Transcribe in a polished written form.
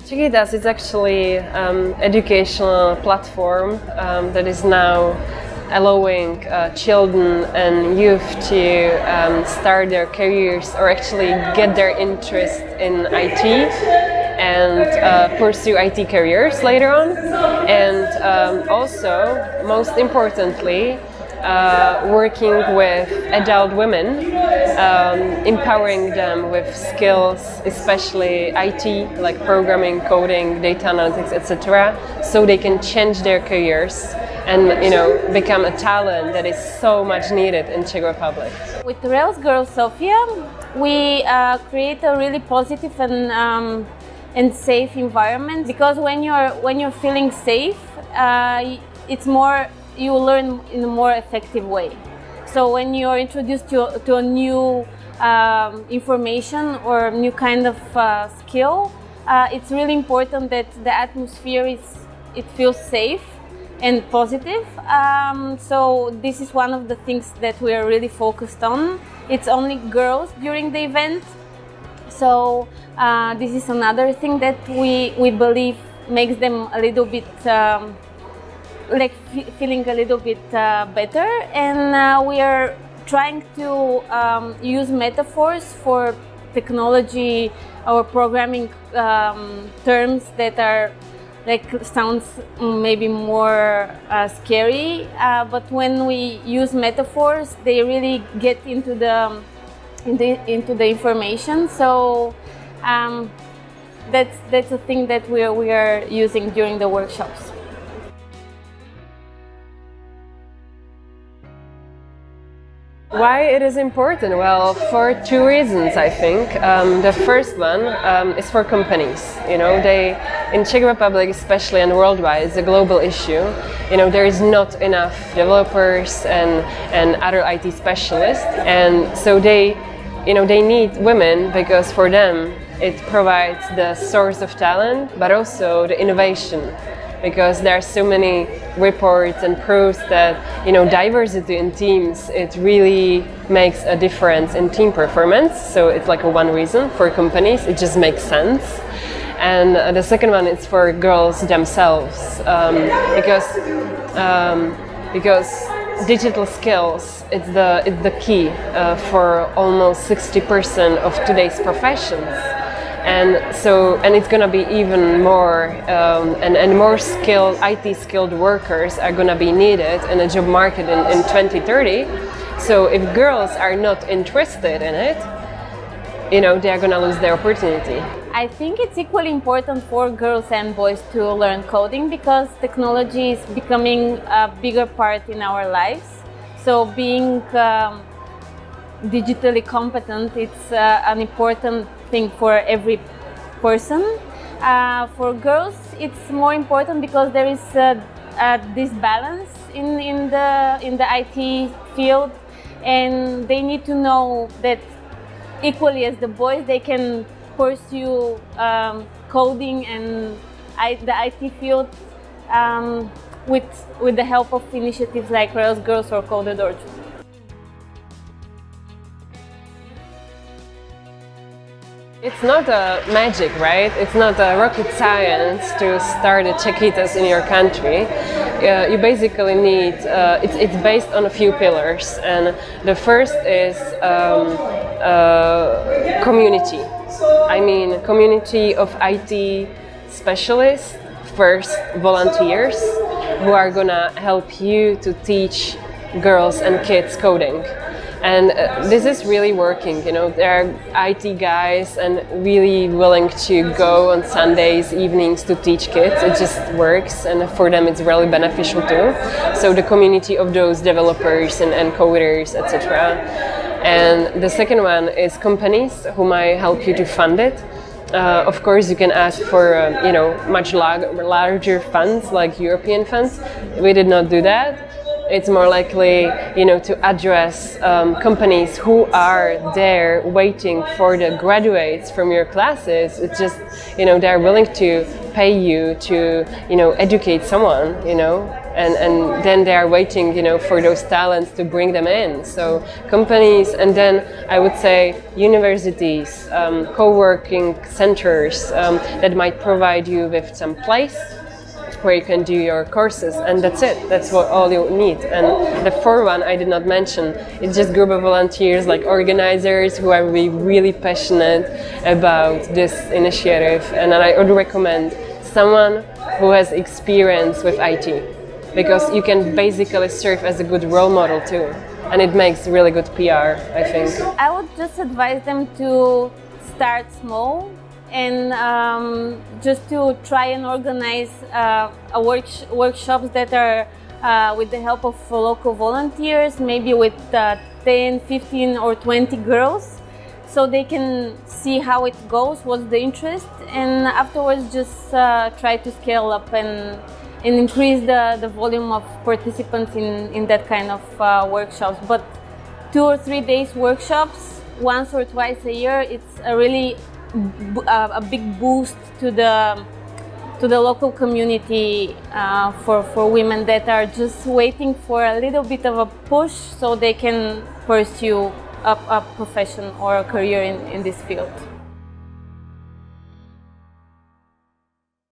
Czechitas is actually educational platform that is now allowing children and youth to start their careers or actually get their interest in IT and pursue IT careers later on. And also, most importantly, working with adult women, empowering them with skills, especially IT, like programming, coding, data analytics, etc., so they can change their careers and become a talent that is so much needed in Czech Republic. With Rails Girl Sofia, we create a really positive and safe environment, because when you're feeling safe, it's more, you learn in a more effective way. So when you're introduced to a new information or new kind of skill, it's really important that the atmosphere feels safe and positive. So this is one of the things that we are really focused on. It's only girls during the event. So this is another thing that we believe makes them a little bit feeling a little bit better, and we are trying to use metaphors for technology or programming terms that are sounds maybe more scary, but when we use metaphors, they really get into the information. So that's a thing that we are using during the workshops. Why it is important? Well, for two reasons, I think. The first one is for companies. They, in Czech Republic especially and worldwide, it's a global issue. There is not enough developers and other IT specialists, and so they need women, because for them it provides the source of talent, but also the innovation. Because there are so many reports and proofs that diversity in teams, it really makes a difference in team performance. So it's like one reason for companies, it just makes sense. And the second one is for girls themselves, because digital skills, it's the key for almost 60% of today's professions. And it's going to be even more, and more skilled, IT skilled workers are going to be needed in the job market in 2030. So if girls are not interested in it, they are going to lose their opportunity. I think it's equally important for girls and boys to learn coding, because technology is becoming a bigger part in our lives. So being digitally competent, it's an important thing for every person. For girls, it's more important because there is this balance in the IT field, and they need to know that equally as the boys, they can pursue coding and the IT field with the help of initiatives like Rails Girls or Coded. It's not a magic, right? It's not a rocket science to start a Czechitas in your country. You basically need, it's based on a few pillars, and the first is community. I mean, community of IT specialists, first volunteers, who are gonna help you to teach girls and kids coding. And this is really working, there are IT guys and really willing to go on Sundays, evenings to teach kids. It just works, and for them it's really beneficial too. So the community of those developers and coders, etc. And the second one is companies who might help you to fund it. Of course, you can ask for much larger funds, like European funds. We did not do that. It's more likely, to address companies who are there waiting for the graduates from your classes. It's just, they're willing to pay you to, educate someone, and then they are waiting, for those talents to bring them in. So companies, and then I would say universities, co-working centers that might provide you with some place where you can do your courses, and that's it. That's all you need. And the fourth one I did not mention. It's just group of volunteers, like organizers who are really passionate about this initiative. And I would recommend someone who has experience with IT, because you can basically serve as a good role model too. And it makes really good PR, I think. I would just advise them to start small and just to try and organize workshops that are with the help of local volunteers, maybe with 10, 15 or 20 girls, so they can see how it goes, what's the interest, and afterwards just try to scale up and increase the volume of participants in that kind of workshops. But 2 or 3 days workshops, once or twice a year, it's a big boost to the local community for women that are just waiting for a little bit of a push so they can pursue a profession or a career in this field.